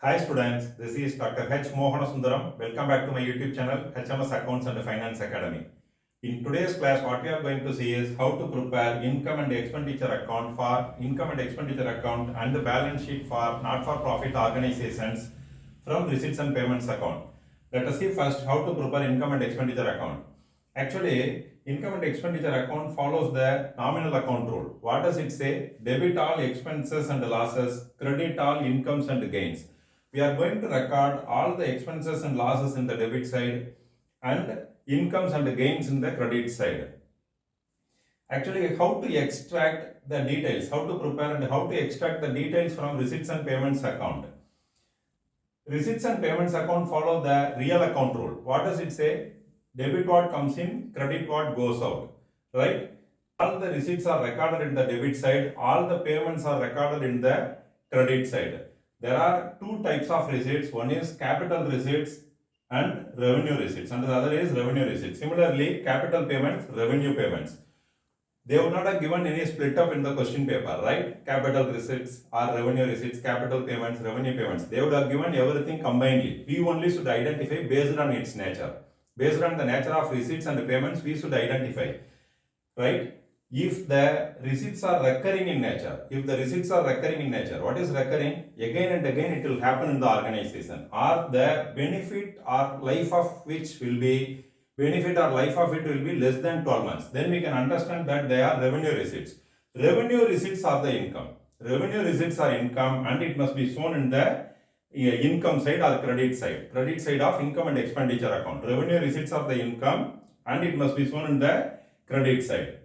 Hi students, this is Dr. H. Mohana Sundaram. Welcome back to my YouTube channel HMS Accounts and Finance Academy. In today's class, what we are going to see is how to prepare income and expenditure account for income and expenditure account and the balance sheet for not-for-profit organizations from receipts and payments account. Let us see first how to prepare income and expenditure account. Actually, income and expenditure account follows the nominal account rule. What does it say? Debit all expenses and losses, credit all incomes and gains. We are going to record all the expenses and losses in the debit side and incomes and gains in the credit side. Actually, how to extract the details, how to prepare and how to extract the details from receipts and payments account. Receipts and payments account follow the real account rule. What does it say? Debit what comes in, credit what goes out, right? All the receipts are recorded in the debit side, all the payments are recorded in the credit side. There are two types of receipts. One is capital receipts and revenue receipts, and the other is revenue receipts. Similarly, capital payments, revenue payments. They would not have given any split up in the question paper, right? Capital receipts or revenue receipts, capital payments, revenue payments. They would have given everything combinedly. We only should identify based on its nature. Based on the nature of receipts and payments, we should identify, right? If the receipts are recurring in nature, what is recurring? Again and again it will happen in the organization, or the benefit or life of it will be less than 12 months. Then we can understand that they are revenue receipts. Revenue receipts are the income. Revenue receipts are income and it must be shown in the income side or credit side of income and expenditure account. Revenue receipts are the income and it must be shown in the credit side,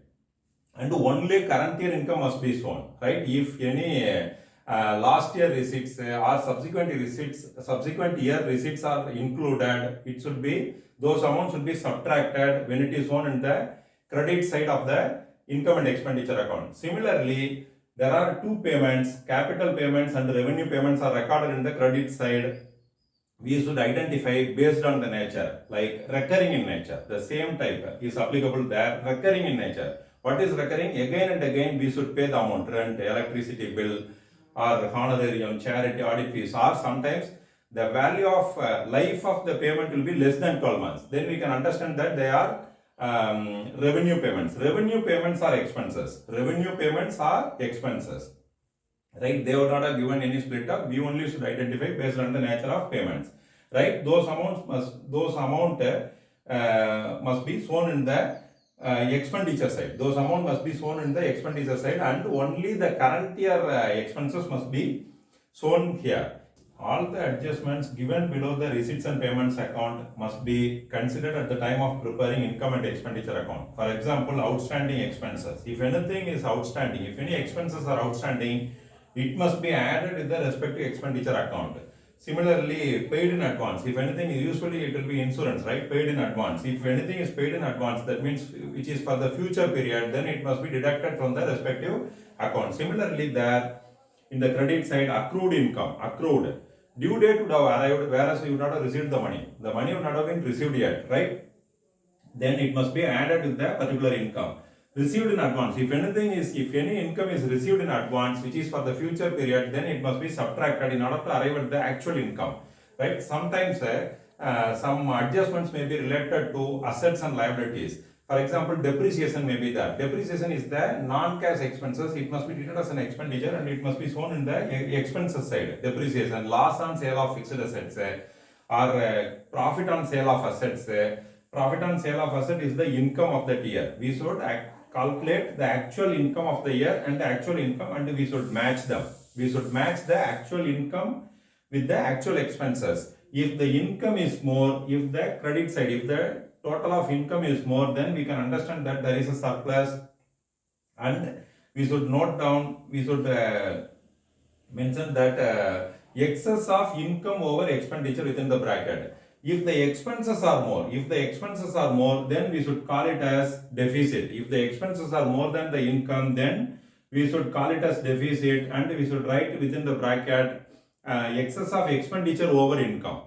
and only current year income must be shown, right? If any last year receipts or subsequent year receipts are included, it should be, those amounts should be subtracted when it is shown in the credit side of the income and expenditure account. Similarly, there are two payments, capital payments and revenue payments are recorded in the credit side. We should identify based on the nature, like recurring in nature. The same type is applicable there, recurring in nature. What is recurring? Again and again we should pay the amount, rent, electricity bill, or honorarium, charity, audit fees, or sometimes the value of life of the payment will be less than 12 months. Then we can understand that they are revenue payments. Revenue payments are expenses. Right? They would not have given any split up. We only should identify based on the nature of payments. Right? Those amount must be shown in the expenditure side. Those amount must be shown in the expenditure side, and only the current year expenses must be shown here. All the adjustments given below the receipts and payments account must be considered at the time of preparing income and expenditure account. For example, outstanding expenses. If anything is outstanding, if any expenses are outstanding, it must be added with the respective expenditure account. Similarly, paid in advance. If anything, usually it will be insurance, right? Paid in advance. If anything is paid in advance, that means which is for the future period, then it must be deducted from the respective account. Similarly, there in the credit side, accrued income, due date would have arrived, whereas you would not have received the money. The money would not have been received yet, right? Then it must be added with the particular income. Received in advance. If any income is received in advance, which is for the future period, then it must be subtracted in order to arrive at the actual income, right? Sometimes some adjustments may be related to assets and liabilities. For example, depreciation may be there. Depreciation is the non-cash expenses. It must be treated as an expenditure and it must be shown in the expenses side. Depreciation, loss on sale of fixed assets, or profit on sale of assets. Profit on sale of asset is the income of that year. We should calculate the actual income of the year and the actual income, and we should match them. We should match the actual income with the actual expenses. If the income is more, if the credit side, if the total of income is more, then we can understand that there is a surplus, and we should note down, we should mention that excess of income over expenditure within the bracket. If the expenses are more, then we should call it as deficit. If the expenses are more than the income, then we should call it as deficit, and we should write within the bracket excess of expenditure over income.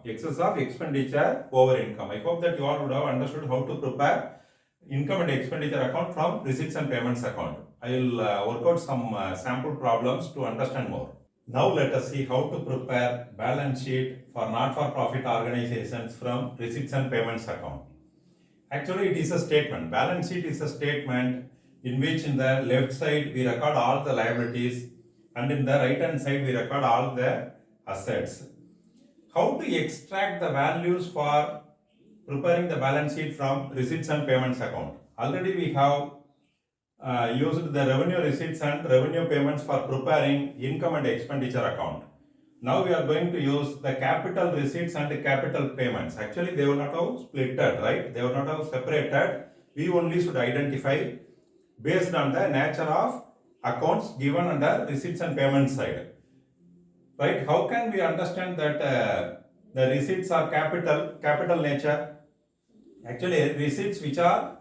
I hope that you all would have understood how to prepare income and expenditure account from receipts and payments account. I will work out some sample problems to understand more. Now let us see how to prepare balance sheet for not-for-profit organizations from receipts and payments account. Actually, it is a statement. Balance sheet is a statement in which in the left side we record all the liabilities and in the right hand side we record all the assets. How to extract the values for preparing the balance sheet from receipts and payments account? Already we have used the revenue receipts and revenue payments for preparing income and expenditure account. Now we are going to use the capital receipts and the capital payments. Actually, they will not have splitted, right? They will not have separated. We only should identify based on the nature of accounts given under receipts and payments side. Right? How can we understand that the receipts are capital nature? Actually, receipts which are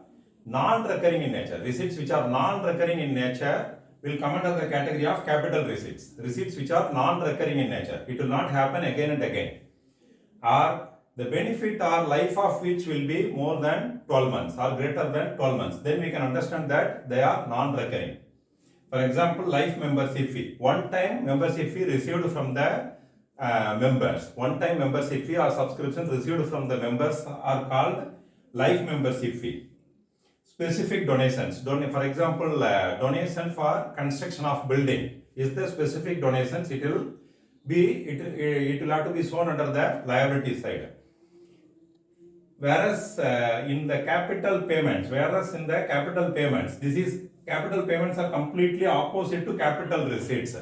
non-recurring in nature. Receipts which are non-recurring in nature will come under the category of capital receipts. Receipts which are non-recurring in nature. It will not happen again and again. Or the benefit or life of which will be more than 12 months or greater than 12 months. Then we can understand that they are non-recurring. For example, life membership fee. One-time membership fee received from the members. One-time membership fee or subscription received from the members are called life membership fee. Specific donations. For example, donation for construction of building is the specific donations. It will have to be shown under the liability side. Whereas in the capital payments, capital payments are completely opposite to capital receipts,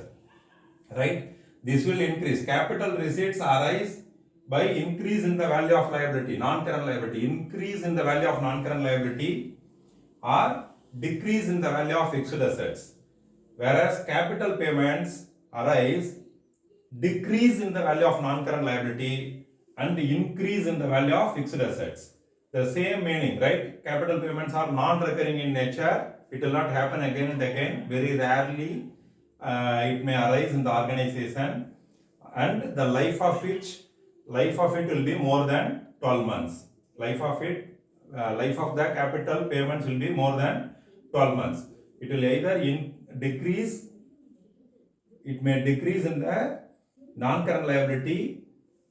right? This will increase. Capital receipts arise by increase in the value of liability, non-current liability, increase in the value of non-current liability, or decrease in the value of fixed assets. Whereas capital payments arise decrease in the value of non-current liability and increase in the value of fixed assets. The same meaning, right? Capital payments are non-recurring in nature. It will not happen again and again. Very rarely it may arise in the organization, and the life of it will be more than 12 months. Life of the capital payments will be more than 12 months. It will either decrease in the non-current liability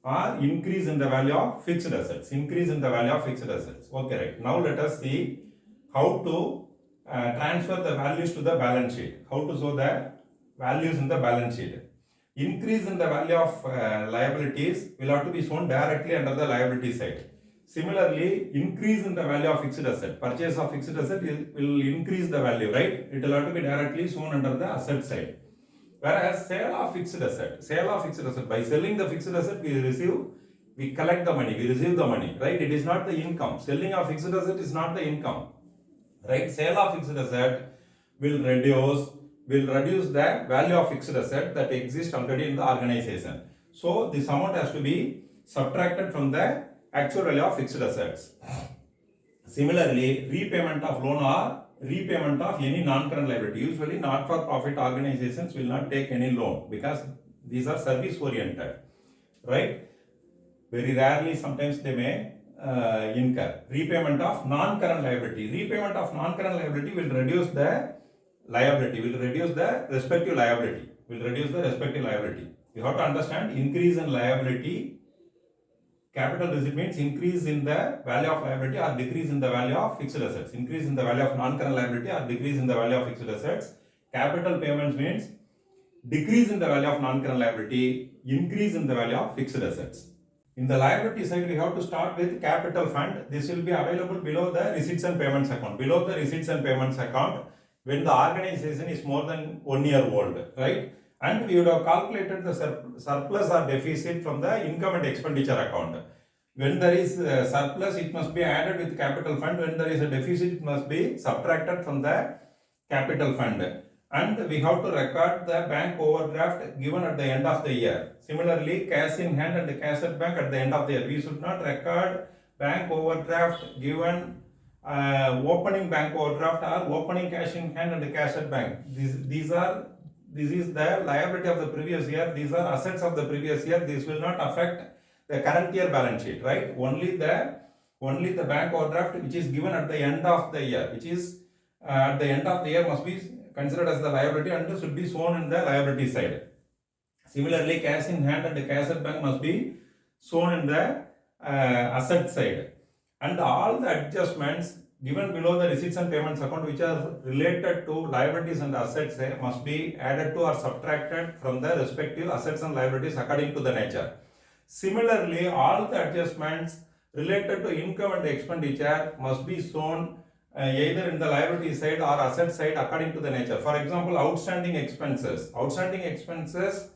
or increase in the value of fixed assets. Okay, right. Now let us see how to transfer the values to the balance sheet. How to show the values in the balance sheet. Increase in the value of liabilities will have to be shown directly under the liability side. Similarly, increase in the value of fixed asset. Purchase of fixed asset will increase the value, right? It will have to be directly shown under the asset side. Whereas sale of fixed asset, by selling the fixed asset, we collect the money, we receive the money, right? It is not the income. Selling of fixed asset is not the income, right? Sale of fixed asset will reduce the value of fixed asset that exists already in the organization. So this amount has to be subtracted from the actual value of fixed assets. Similarly, repayment of loan or repayment of any non-current liability. Usually not-for-profit organizations will not take any loan because these are service oriented, right? Very rarely sometimes they may incur. Repayment of non-current liability. Repayment of non-current liability will reduce the respective liability. You have to understand, increase in liability. Capital receipt means increase in the value of liability or decrease in the value of fixed assets. Increase in the value of non-current liability or decrease in the value of fixed assets. Capital payments means decrease in the value of non-current liability, increase in the value of fixed assets. In the liability side, we have to start with capital fund. This will be available below the receipts and payments account. Below the receipts and payments account, when the organization is more than 1 year old, right? And we would have calculated the surplus or deficit from the income and expenditure account. When there is a surplus, it must be added with capital fund. When there is a deficit, it must be subtracted from the capital fund. And we have to record the bank overdraft given at the end of the year. Similarly, cash in hand and cash at bank at the end of the year. We should not record bank overdraft given opening bank overdraft or opening cash in hand and cash at bank. This is the liability of the previous year. These are assets of the previous year. This will not affect the current year balance sheet, right? Only the bank overdraft which is given at the end of the year, must be considered as the liability and should be shown in the liability side. Similarly, cash in hand and cash at bank must be shown in the asset side. And all the adjustments given below the receipts and payments account which are related to liabilities and assets must be added to or subtracted from the respective assets and liabilities according to the nature. Similarly, all the adjustments related to income and expenditure must be shown either in the liability side or asset side according to the nature. For example, outstanding expenses. Outstanding expenses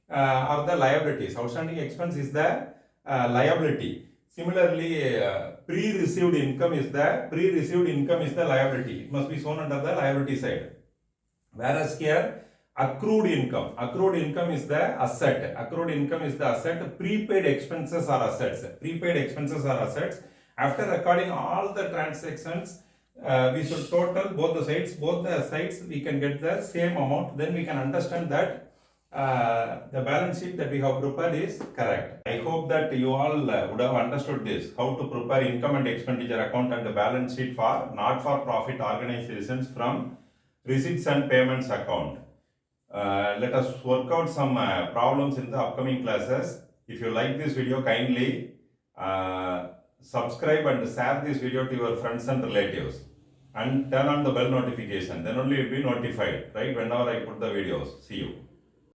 are the liabilities. Outstanding expense is the liability. Similarly, pre-received income is the liability. It must be shown under the liability side. Whereas here, accrued income is the asset. Accrued income is the asset. Prepaid expenses are assets. After recording all the transactions, we should total both the sides. We can get the same amount. Then we can understand that the balance sheet that we have prepared is correct. I hope that you all would have understood this, how to prepare income and expenditure account and the balance sheet for not-for-profit organizations from receipts and payments account. Let us work out some problems in the upcoming classes. If you like this video, kindly subscribe and share this video to your friends and relatives and turn on the bell notification. Then only you'll be notified, right, whenever I put the videos. See you.